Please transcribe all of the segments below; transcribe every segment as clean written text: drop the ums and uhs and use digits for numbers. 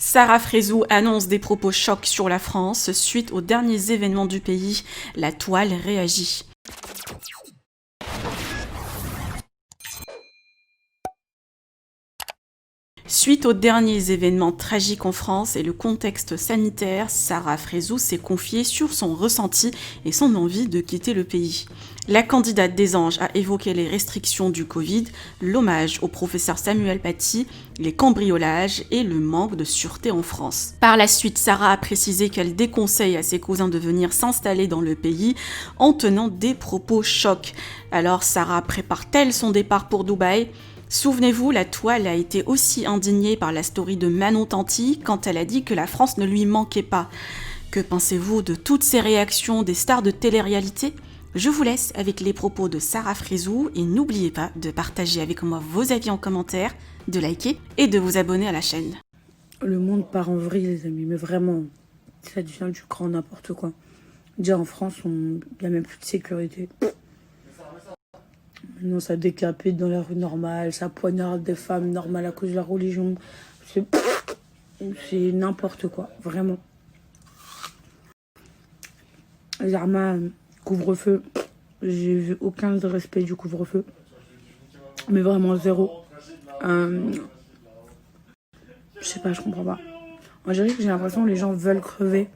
Sarah Frézou annonce des propos chocs sur la France suite aux derniers événements du pays. La toile réagit. Suite aux derniers événements tragiques en France et le contexte sanitaire, Sarah Frézou s'est confiée sur son ressenti et son envie de quitter le pays. La candidate des Anges a évoqué les restrictions du Covid, l'hommage au professeur Samuel Paty, les cambriolages et le manque de sûreté en France. Par la suite, Sarah a précisé qu'elle déconseille à ses cousins de venir s'installer dans le pays en tenant des propos chocs. Alors Sarah prépare-t-elle son départ pour Dubaï ? Souvenez-vous, la toile a été aussi indignée par la story de Manon Tanti quand elle a dit que la France ne lui manquait pas. Que pensez-vous de toutes ces réactions des stars de télé-réalité ? Je vous laisse avec les propos de Sarah Frézou et n'oubliez pas de partager avec moi vos avis en commentaire, de liker et de vous abonner à la chaîne. Le monde part en vrille, les amis, mais vraiment, ça devient du grand n'importe quoi. Déjà en France, il n'y a même plus de sécurité. Non, ça décapite dans la rue normale, ça poignarde des femmes normales à cause de la religion. C'est n'importe quoi, vraiment. Les armes, couvre-feu, j'ai vu aucun respect du couvre-feu. Mais vraiment zéro. Je sais pas, je comprends pas. En général, j'ai l'impression que les gens veulent crever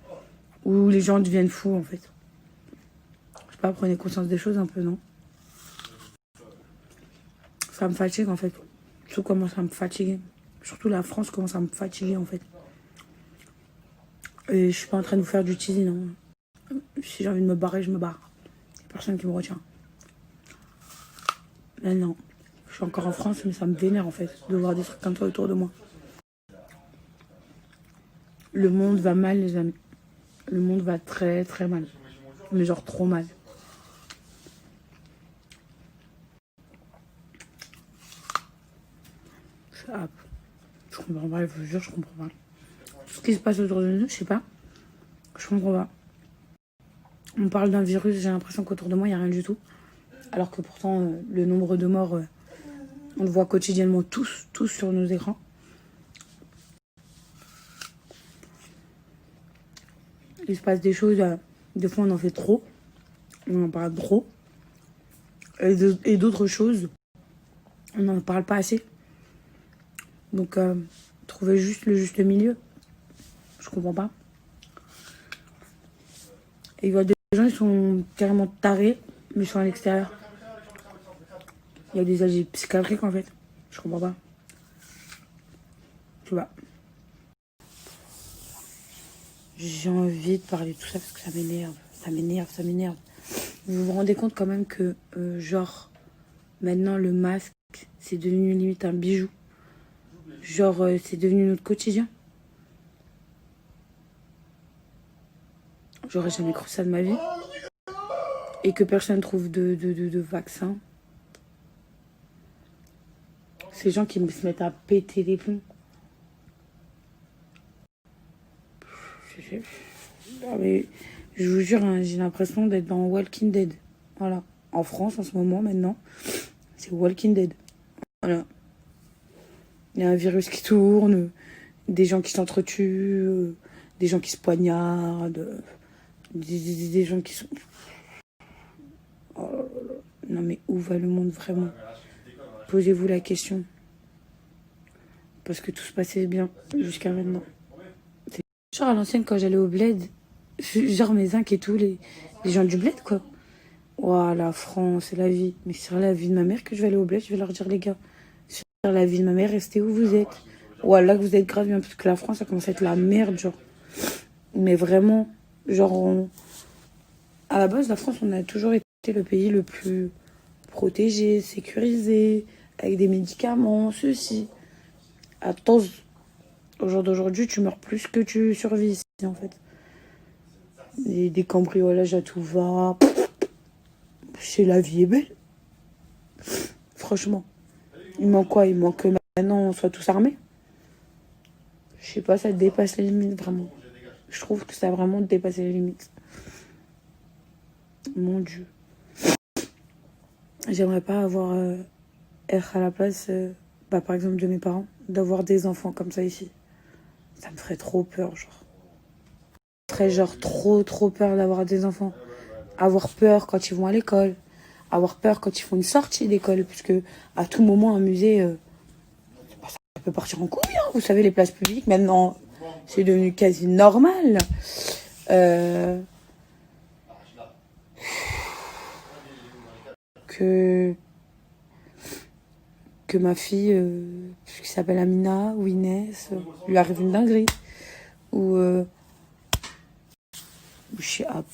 ou les gens deviennent fous en fait. Je sais pas, prenez conscience des choses un peu, non? Ça me fatigue en fait. Tout commence à me fatiguer. Surtout la France commence à me fatiguer en fait. Et je suis pas en train de vous faire du teasing, non. Si j'ai envie de me barrer, je me barre. Il n'y a personne qui me retient. Là non. Je suis encore en France, mais ça me vénère en fait de voir des trucs comme ça autour de moi. Le monde va mal, les amis. Le monde va très très mal. Mais genre trop mal. Ah, je comprends pas, je vous jure, je comprends pas. Tout ce qui se passe autour de nous, je sais pas. Je comprends pas. On parle d'un virus, j'ai l'impression qu'autour de moi, il n'y a rien du tout. Alors que pourtant, le nombre de morts, on le voit quotidiennement tous sur nos écrans. Il se passe des choses, des fois on en fait trop. On en parle trop. Et d'autres choses, on n'en parle pas assez. Donc, trouver juste le juste milieu. Je comprends pas. Et il y a des gens qui sont carrément tarés, mais ils sont à l'extérieur. Il y a des âges psychiatriques en fait. Je comprends pas. Tu vois. J'ai envie de parler de tout ça parce que ça m'énerve. Ça m'énerve, ça m'énerve. Vous vous rendez compte quand même que, genre, maintenant le masque, c'est devenu limite un bijou. Genre, c'est devenu notre quotidien. J'aurais jamais cru ça de ma vie. Et que personne trouve de vaccin. Ces gens qui se mettent à péter les plombs. Ah, mais je vous jure, hein, j'ai l'impression d'être dans Walking Dead. Voilà. En France, en ce moment, maintenant, c'est Walking Dead. Voilà. Il y a un virus qui tourne, des gens qui s'entretuent, des gens qui se poignardent, des gens qui sont... Oh là là. Non mais où va le monde vraiment? Posez-vous la question. Parce que tout se passait bien jusqu'à maintenant. Genre à l'ancienne, quand j'allais au bled, genre mes zincs et tout, les gens du bled, quoi. Ouah, la France, c'est la vie. Mais sur la vie de ma mère que je vais aller au bled, je vais leur dire, les gars, sur la vie de ma mère, restez où vous êtes. Ouah, là que vous êtes grave bien, parce que la France, ça commence à être la merde, genre. Mais vraiment, genre, à la base, la France, on a toujours été le pays le plus protégé, sécurisé, avec des médicaments, ceci. Attends, au jour d'aujourd'hui, tu meurs plus que tu survis ici, en fait. Des cambriolages à tout va. C'est la vie est belle. Franchement. Il manque quoi? Il manque que maintenant on soit tous armés. Je sais pas, ça dépasse les limites, vraiment. Je trouve que ça a vraiment dépassé les limites. Mon Dieu. J'aimerais pas être à la place, par exemple, de mes parents, d'avoir des enfants comme ça ici. Ça me ferait trop peur, genre. Ça me ferait genre trop peur d'avoir des enfants. Avoir peur quand ils vont à l'école. Avoir peur quand ils font une sortie d'école. Puisque à tout moment, un musée, ça peut partir en couille, hein. Vous savez, les places publiques, maintenant, c'est devenu quasi normal. Que ma fille, qui s'appelle Amina ou Inès, lui arrive une dinguerie. Ou Chihab.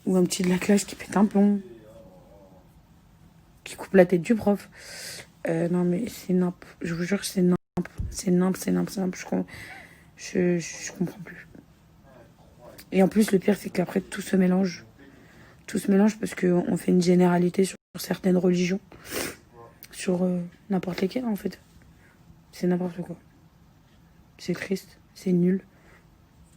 Ou un petit de la classe qui pète un plomb. Qui coupe la tête du prof. Non mais c'est nimp. Je vous jure que c'est nimp. C'est nimp. Je comprends plus. Et en plus, le pire, c'est qu'après, tout se mélange. Tout se mélange parce qu'on fait une généralité sur certaines religions. Sur n'importe lesquelles, en fait. C'est n'importe quoi. C'est triste. C'est nul.